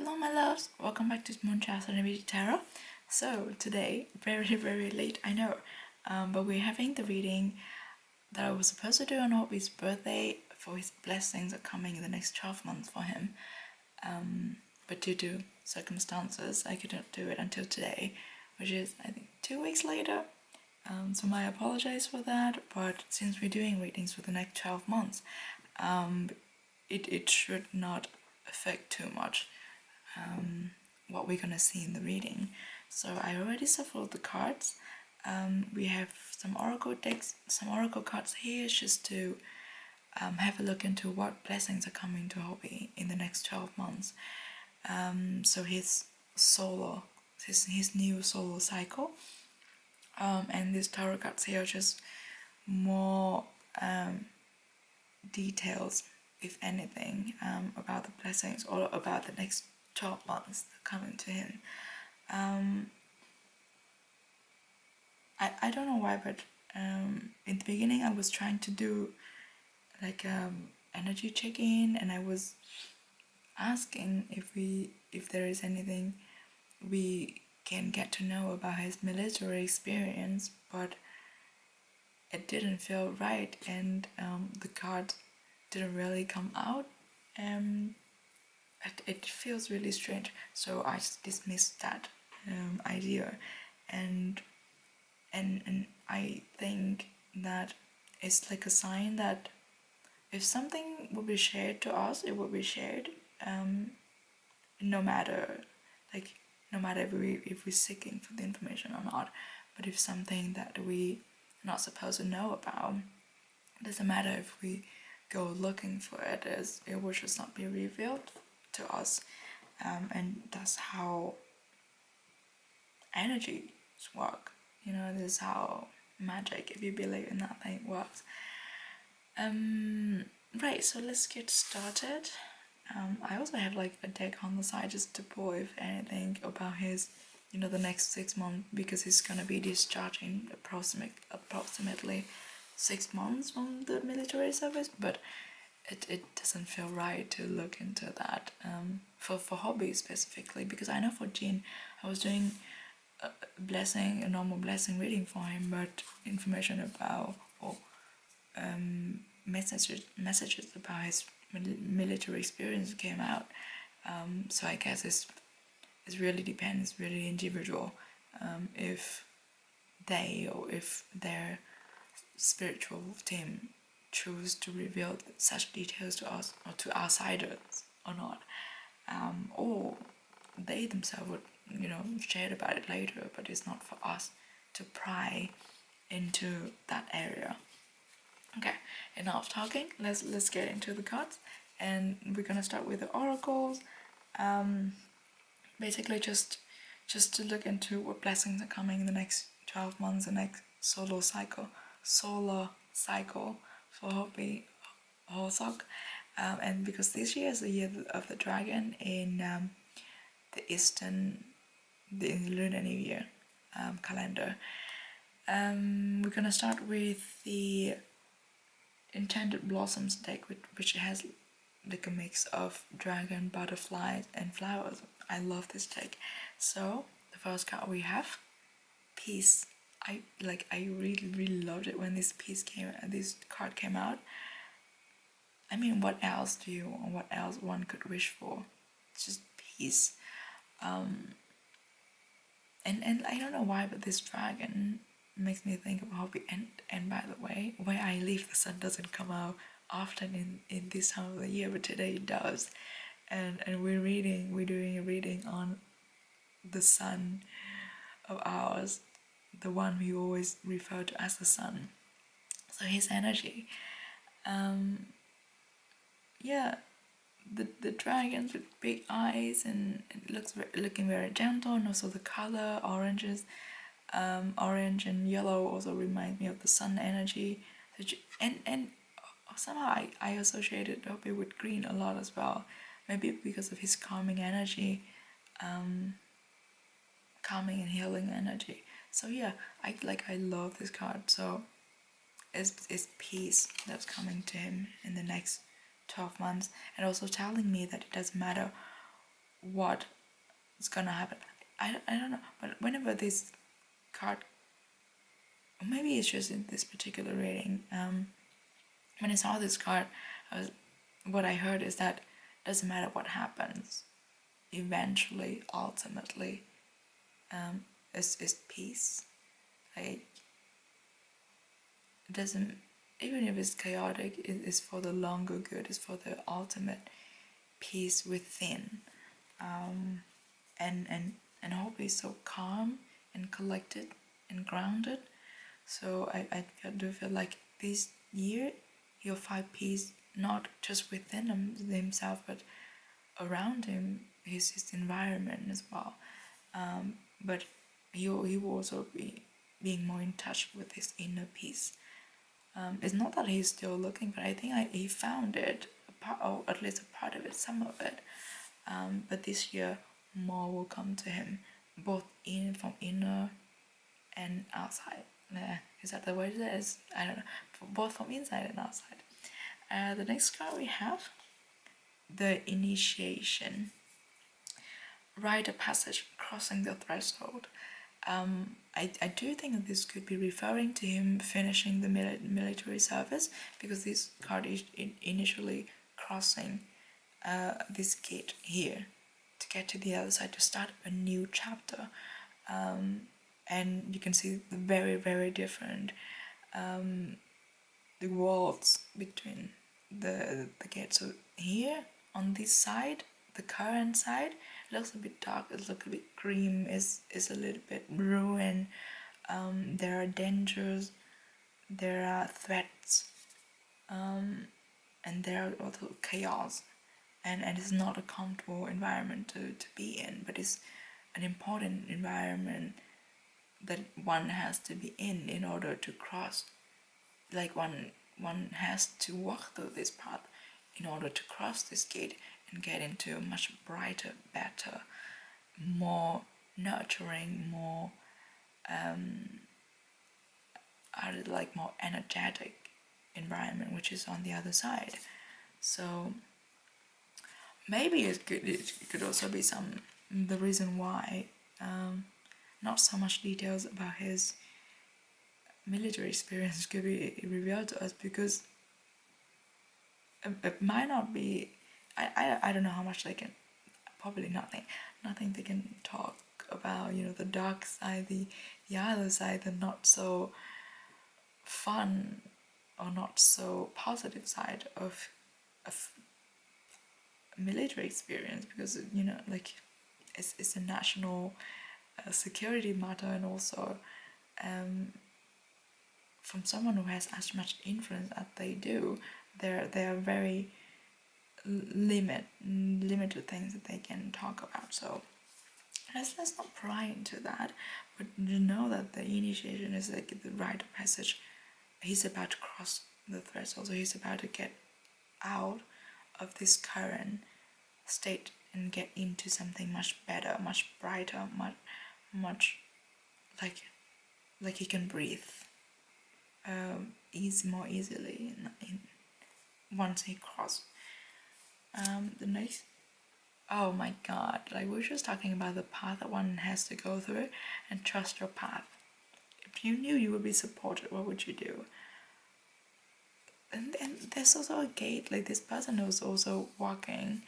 Hello my loves, welcome back to Moonchast and Tarot. So today, very late, I know, but we're having the reading that I was supposed to do on Hobby's birthday for his blessings are coming in the next 12 months for him. But due to circumstances, I couldn't do it until today, which is I think 2 weeks later. So I apologize for that, but since we're doing readings for the next 12 months, it should not affect too much what we're gonna see in the reading. So I already shuffled the cards. We have some oracle decks, some oracle cards here just to have a look into what blessings are coming to Hobby in the next 12 months. So his new solar cycle, and these tarot cards here are just more details, if anything, about the blessings or about the next 12 months coming to him. I don't know why, but in the beginning I was trying to do like energy check-in, and I was asking if there is anything we can get to know about his military experience, but it didn't feel right, and the card didn't really come out. It feels really strange, so I dismissed that idea, and I think that it's like a sign that if something will be shared to us, it will be shared, no matter if we're seeking for the information or not. But if something that we are not supposed to know about, it doesn't matter if we go looking for it, as it will just not be revealed to us, and that's how energies work. This is how magic, if you believe in that thing, works. Right, so let's get started. I also have like a deck on the side just to pull if anything about his, the next 6 months, because he's gonna be discharging approximately 6 months from the military service, but it doesn't feel right to look into that for Hobby specifically, because I know for Jean I was doing a normal blessing reading for him, but information about messages about his military experience came out. So I guess it really depends, really individual, if they or if their spiritual team choose to reveal such details to us or to outsiders or not, or they themselves would share about it later, but it's not for us to pry into that area. Okay, enough talking. Let's get into the cards, and we're gonna start with the oracles. Basically just to look into what blessings are coming in the next 12 months, the next solar cycle for Hobby Horsok, and because this year is the year of the dragon in the Lunar New Year calendar. We're gonna start with the Enchanted Blossoms deck, which has like a mix of dragon, butterflies, and flowers. I love this deck. So the first card we have, Peace. I really loved it when this card came out. I mean, what else one could wish for? It's just peace. And I don't know why, but this dragon makes me think of Hobby. And by the way, Where I Live, the sun doesn't come out often in this time of the year, but today it does. And we're doing a reading on the sun of ours, the one we always refer to as the sun. So his energy, yeah, the dragons with big eyes, and it looking very gentle, and also the color orange and yellow also remind me of the sun energy. And somehow I associated Hobby with green a lot as well, maybe because of his calming energy, calming and healing energy. So yeah, I love this card. So it's peace that's coming to him in the next 12 months, and also telling me that it doesn't matter what is gonna happen. I don't know, but whenever this card, or maybe it's just in this particular reading, when I saw this card, what I heard is that it doesn't matter what happens, eventually, ultimately, is peace. Like, it doesn't, even if it's chaotic, it is for the longer good, it's for the ultimate peace within. And I hope he's so calm and collected and grounded. So I do feel like this year he'll find peace not just within himself but around him, his environment as well. But he will also be being more in touch with his inner peace. It's not that he's still looking, but I think he found it, or at least a part of it, some of it. But this year, more will come to him, both from inner and outside. Is that the word it is? I don't know. Both from inside and outside. The next card we have, the initiation. Rite of passage, crossing the threshold. I do think that this could be referring to him finishing the military service, because this card is initially crossing this gate here to get to the other side, to start a new chapter. And you can see the very different the walls between the gate. So here on this side, the current side, it looks a bit dark, it looks a bit green, is a little bit ruined. There are dangers, there are threats, and there are also chaos, and it's not a comfortable environment to be in, but it's an important environment that one has to be in order to cross. Like one has to walk through this path in order to cross this gate and get into a much brighter, better, more nurturing, more more energetic environment, which is on the other side. So maybe it could also be the reason why not so much details about his military experience could be revealed to us, because it might not be. I don't know how much they can. Probably nothing they can talk about. The dark side, the other side, the not so fun or not so positive side of military experience, because it's a national security matter, and also from someone who has as much influence as they do, they are very limited things that they can talk about. So let's not pry into that, but you know that the initiation is like the rite of passage. He's about to cross the threshold, so he's about to get out of this current state and get into something much better, much brighter, much like he can breathe more easily once he crosses. The next, oh my god, like we're just talking about the path that one has to go through, and trust your path. If you knew you would be supported, what would you do? And there's also a gate, like this person was also walking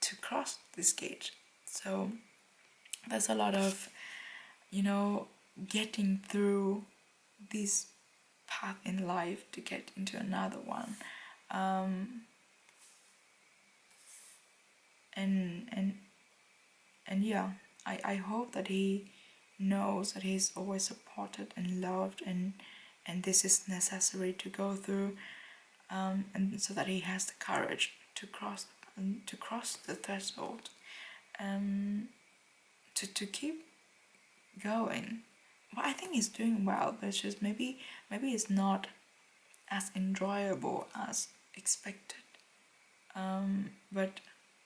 to cross this gate. So there's a lot of, getting through this path in life to get into another one. And yeah, I hope that he knows that he's always supported and loved, and this is necessary to go through, and so that he has the courage to cross the threshold, to keep going. Well, I think he's doing well, but it's just maybe it's not as enjoyable as expected. But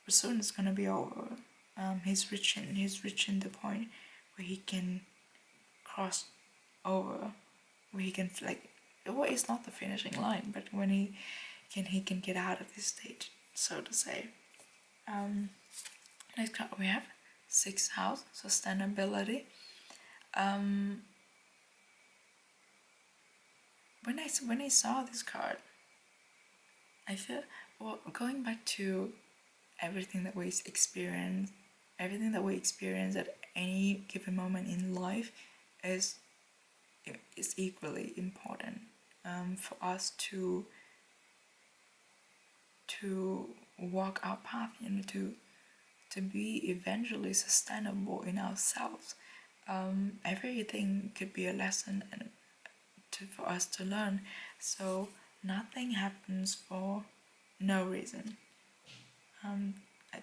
soon it's gonna be over. He's reaching the point where he can cross over, where he can well, it's not the finishing line, but when he can get out of this stage, so to say. Next card we have 6th house, sustainability. When I saw this card, I feel, well, going back to everything that we experience, at any given moment in life is equally important, for us to walk our path, to be eventually sustainable in ourselves. Everything could be a lesson and for us to learn. So nothing happens for no reason.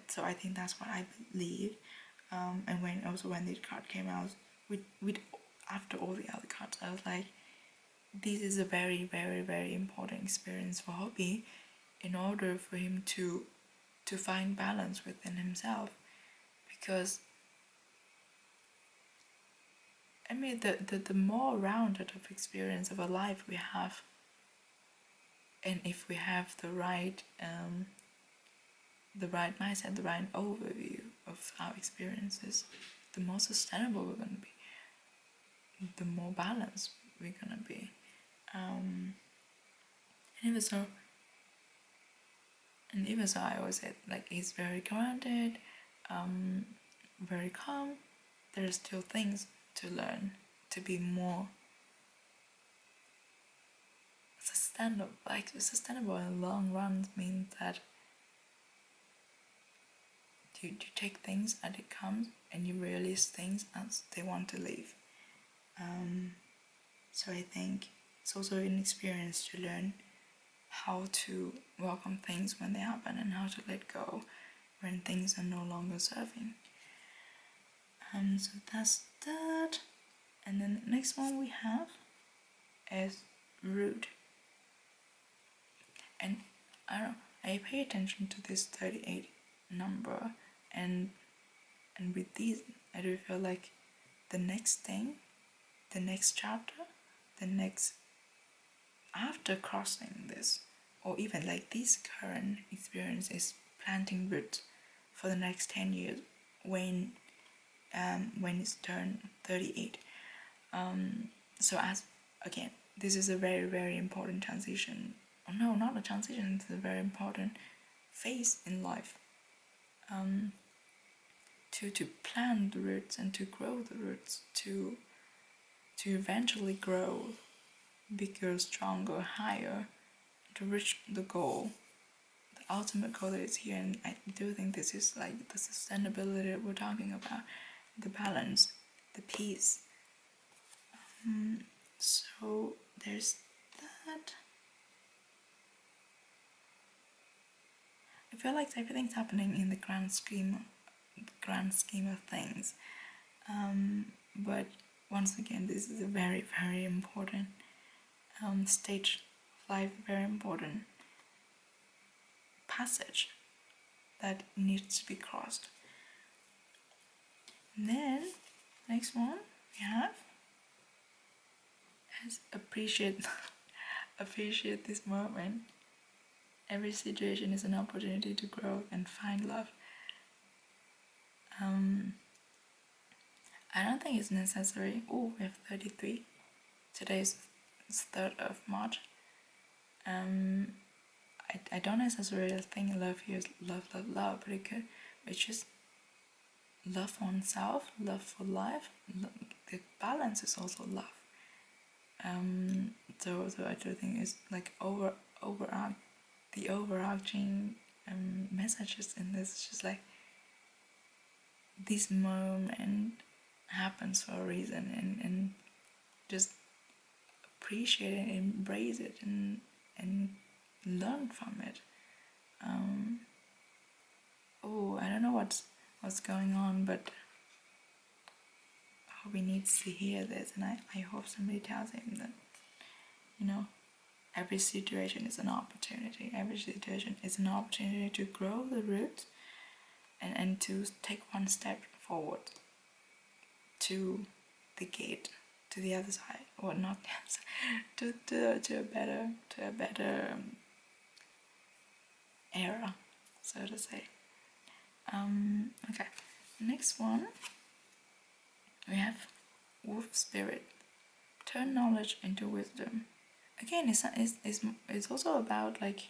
So I think that's what I believe. And when this card came out, with after all the other cards, I was like, this is a very, very, very important experience for Hobby, in order for him to find balance within himself. Because I mean, the more rounded of experience of a life we have, and if we have the right mindset, the right overview of our experiences, the more sustainable we're going to be, the more balanced we're going to be. And even so, I always said, like, he's very grounded, very calm. There's still things to learn to be more sustainable. Like, sustainable in the long run means that you take things as it comes, and you release things as they want to leave. So I think it's also an experience to learn how to welcome things when they happen, and how to let go when things are no longer serving. So that's that. And then the next one we have is root. And I don't know, I pay attention to this 38 number, and with these I do feel like the next thing, the next chapter, the next, after crossing this, or even like this current experience, is planting roots for the next 10 years when it's turned 38. So as again, this is a very, very important transition. Oh, no, not a transition, it's a very important phase in life. To plant the roots and to grow the roots, to eventually grow bigger, stronger, higher, to reach the goal, the ultimate goal that is here. And I do think this is like the sustainability that we're talking about, the balance, the peace. So there's that. I feel like everything's happening in the grand scheme of things. But once again, this is a very, very important stage of life, very important passage that needs to be crossed. And then next one we have is appreciate this moment. Every situation is an opportunity to grow and find love. I don't think it's necessary. Oh, we have 33. Today is 3rd of March. I don't necessarily think love here is love, but it's just love for oneself, love for life. The balance is also love. So I do think it's like the overarching messages in this is just like, this moment happens for a reason, and just appreciate it, embrace it, and learn from it. I don't know what's going on, but Hobby needs to hear this, and I hope somebody tells him that, every situation is an opportunity. Every situation is an opportunity to grow the roots, and to take one step forward to the gate, to the other side, or not the other side, to a better era, so to say. Okay, next one we have wolf spirit. Turn knowledge into wisdom. Again, it's also about like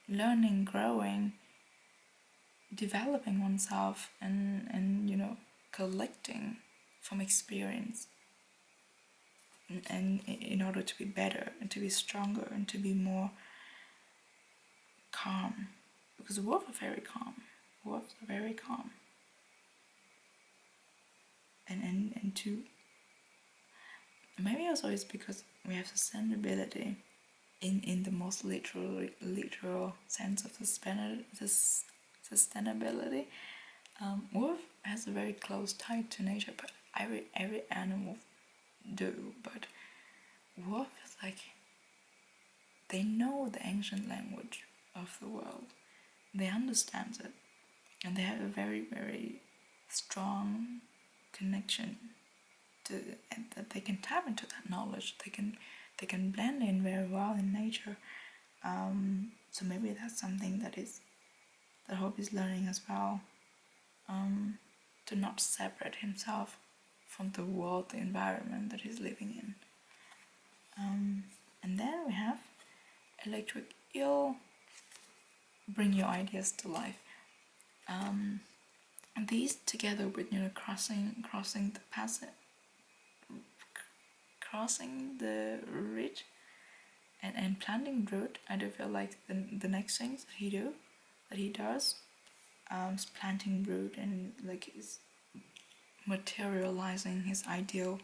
learning, growing, developing oneself, and collecting from experience, and in order to be better and to be stronger and to be more calm, because wolves are very calm. Wolves are very calm, and to maybe also it's because we have sustainability in the most literal sense of sustainability. Wolf has a very close tie to nature, but every animal do. But wolf is like they know the ancient language of the world. They understand it, and they have a very strong connection to, and that they can tap into that knowledge. They can blend in very well in nature. So maybe that's something that Hope is learning as well. To not separate himself from the world, the environment that he's living in. And then we have electric eel. Bring your ideas to life. And these together with crossing the passage, crossing the ridge, and planting root. I do feel like the next things that he does, is planting root, and like is materializing his ideal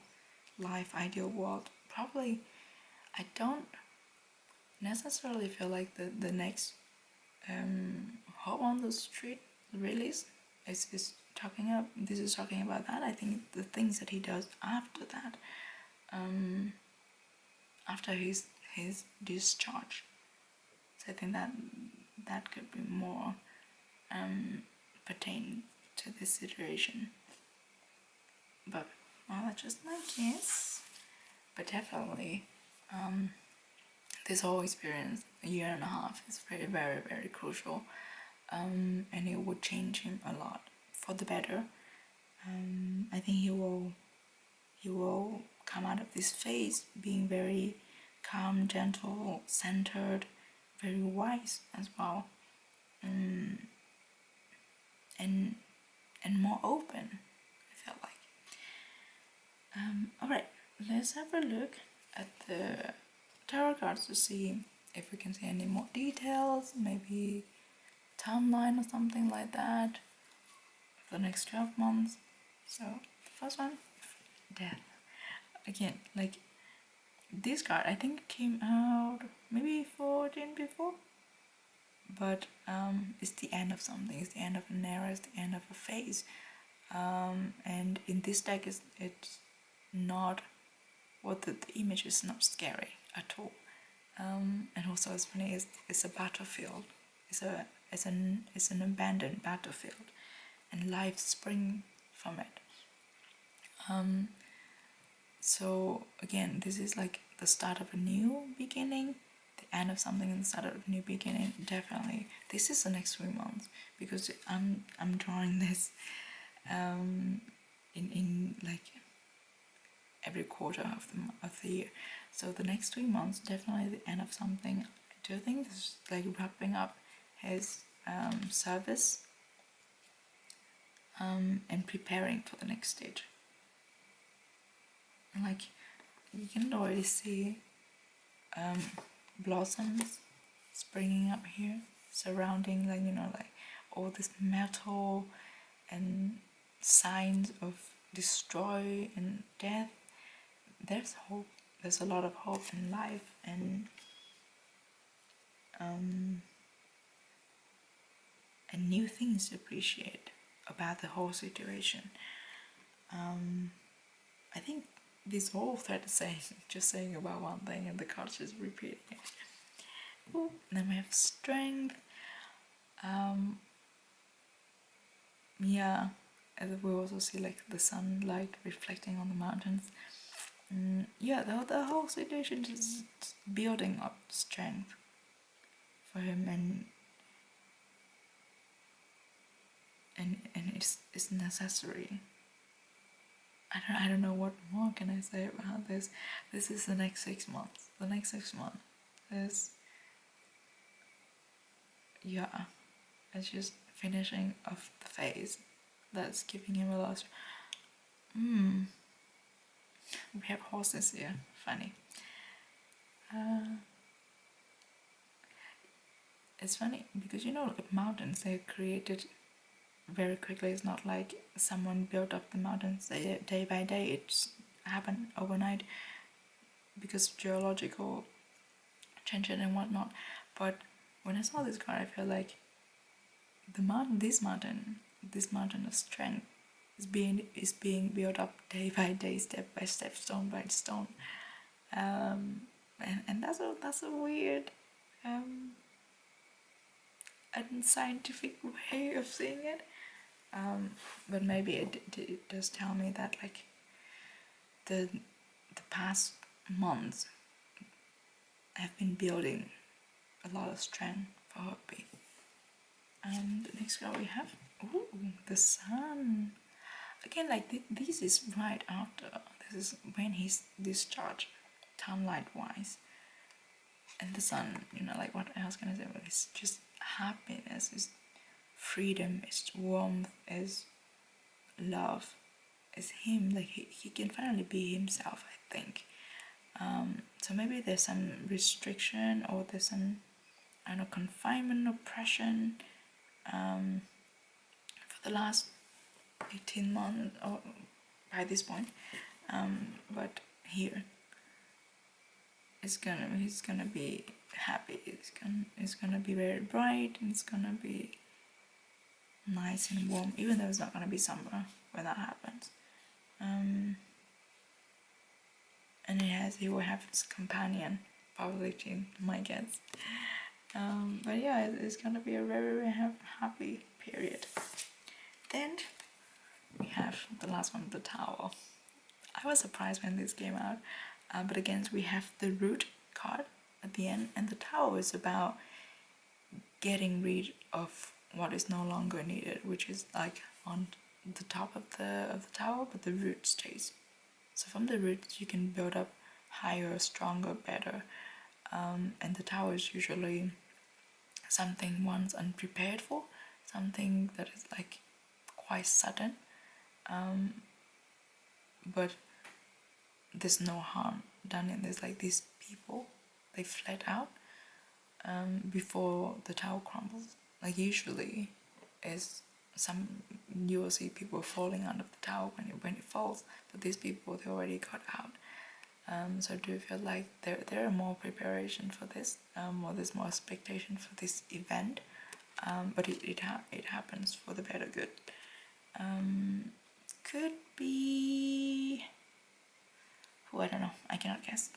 life, ideal world. Probably, I don't necessarily feel like the next Home on the Street release is talking about that. I think the things that he does after that, after his discharge. So I think that could be more pertaining to this situation. But well, that's just my guess. But definitely, this whole experience, a year and a half, is very crucial, and it would change him a lot for the better. I think he will come out of this phase being very calm, gentle, centered, very wise as well, and more open. I felt like. All right, let's have a look at the tarot cards to see if we can see any more details, maybe timeline or something like that for the next 12 months. So the first one, death. Again, like this card I think came out maybe 14 before, but it's the end of something, it's the end of an era, it's the end of a phase, and in this deck it's not what the image is not scary at all, and also it's funny, it's a battlefield, it's an abandoned battlefield, and life spring from it. So again, this is like the start of a new beginning, the end of something and the start of a new beginning. Definitely, this is the next 3 months, because I'm drawing this in like every quarter of the year. So the next 3 months, definitely the end of something. I do think this is like wrapping up his service, and preparing for the next stage. Like you can already see blossoms springing up here, surrounding like all this metal and signs of destroy and death. There's hope. There's a lot of hope in life, and new things to appreciate about the whole situation. I think this whole thread is saying about one thing, and the cards just repeating it. Ooh, then we have strength. Yeah, and we also see like the sunlight reflecting on the mountains. Yeah, the whole situation is building up strength for him, and it's necessary. I don't know what more can I say about this. This is the next 6 months. The next 6 months is, yeah, it's just finishing off the phase that's giving him a lot. We have horses here. Funny. It's funny because like mountains, they're created very quickly. It's not like someone built up the mountains day by day. It's happened overnight because of geological changes and whatnot. But when I saw this card, I feel like this mountain of strength is being built up day by day, step by step, stone by stone. And that's a weird unscientific way of seeing it. But maybe it does tell me that like the past months have been building a lot of strength for Hopi. The next card we have, ooh, the sun. Again, like this is right after. This is when he's discharged, timeline wise. And the sun, like what else can I say? Well, it's just happiness, it's freedom, it's warmth, it's love, it's him. Like he can finally be himself, I think. So maybe there's some restriction or there's some, I don't know, confinement, oppression for the last 18 months or by this point. But here he's gonna be happy. It's gonna be very bright and it's gonna be nice and warm, even though it's not gonna be summer when that happens. And he will have his companion, probably Jim, my guess. But yeah, it's gonna be a very, very happy period. Then we have the last one, the Tower. I was surprised when this came out, but again, we have the Root card at the end, and the Tower is about getting rid of what is no longer needed, which is like on the top of the tower, but the root stays. So from the roots you can build up higher, stronger, better, and the tower is usually something one's unprepared for, something that is like quite sudden, but there's no harm done in this. Like these people, they fled out before the tower crumbles. Like usually is you will see people falling out of the tower when it falls, but these people, they already got out. So I do feel like there are more preparation for this, or there's more expectation for this event, but it happens for the better good. Could be, I don't know, I cannot guess.